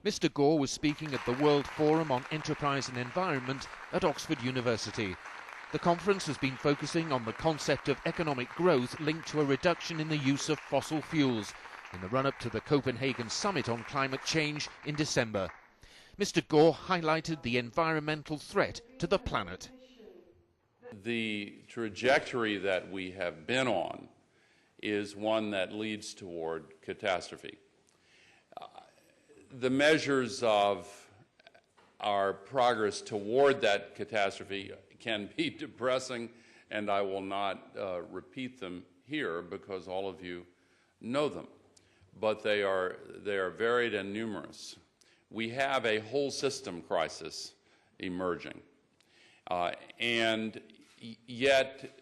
Mr. Gore was speaking at the World Forum on Enterprise and Environment at Oxford University. The conference has been focusing on the concept of economic growth linked to a reduction in the use of fossil fuels in the run-up to the Copenhagen Summit on Climate Change in December. Mr. Gore highlighted the environmental threat to the planet. The trajectory that we have been on is one that leads toward catastrophe. The measures of our progress toward that catastrophe can be depressing, and I will not repeat them here because all of you know them. But they are varied and numerous. We have a whole system crisis emerging. And yet,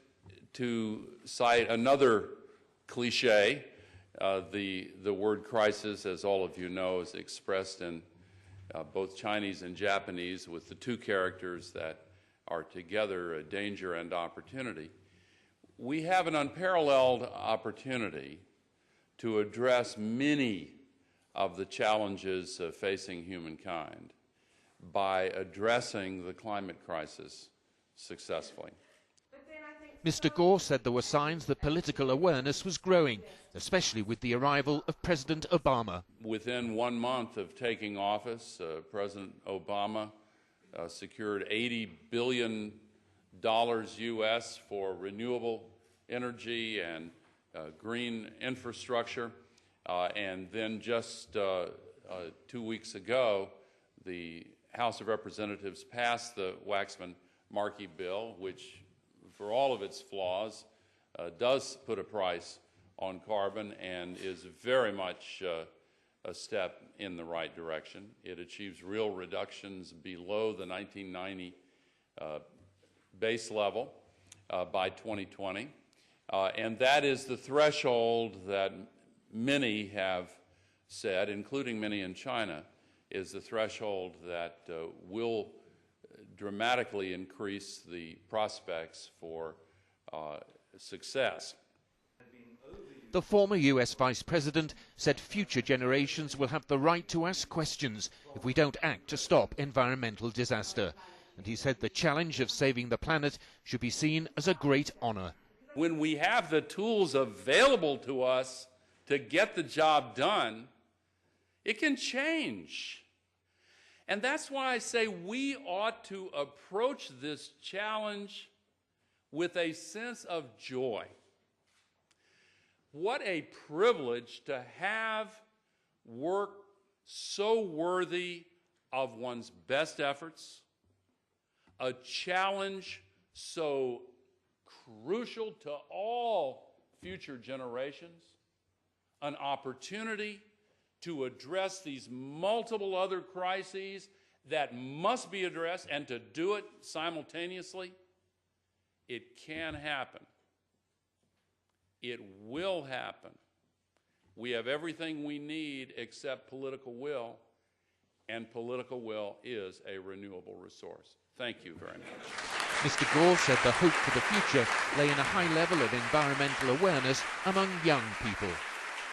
to cite another cliche, the word crisis, as all of you know, is expressed in both Chinese and Japanese with the two characters that are together, danger and opportunity. We have an unparalleled opportunity to address many of the challenges facing humankind by addressing the climate crisis successfully. Mr. Gore said there were signs that political awareness was growing, especially with the arrival of President Obama. Within 1 month of taking office, President Obama secured $80 billion US for renewable energy and green infrastructure. And then just 2 weeks ago, the House of Representatives passed the Waxman-Markey bill, which, for all of its flaws, does put a price on carbon and is very much a step in the right direction. It achieves real reductions below the 1990 base level by 2020. And that is the threshold that many have said, including many in China, is the threshold that will dramatically increase the prospects for success. The former US Vice President said future generations will have the right to ask questions if we don't act to stop environmental disaster. And he said the challenge of saving the planet should be seen as a great honor. When we have the tools available to us to get the job done, it can change. And that's why I say we ought to approach this challenge with a sense of joy. What a privilege to have work so worthy of one's best efforts, a challenge so crucial to all future generations, an opportunity to address these multiple other crises that must be addressed, and to do it simultaneously. It can happen. It will happen. We have everything we need except political will, and political will is a renewable resource. Thank you very much. Mr. Gore said the hope for the future lay in a high level of environmental awareness among young people.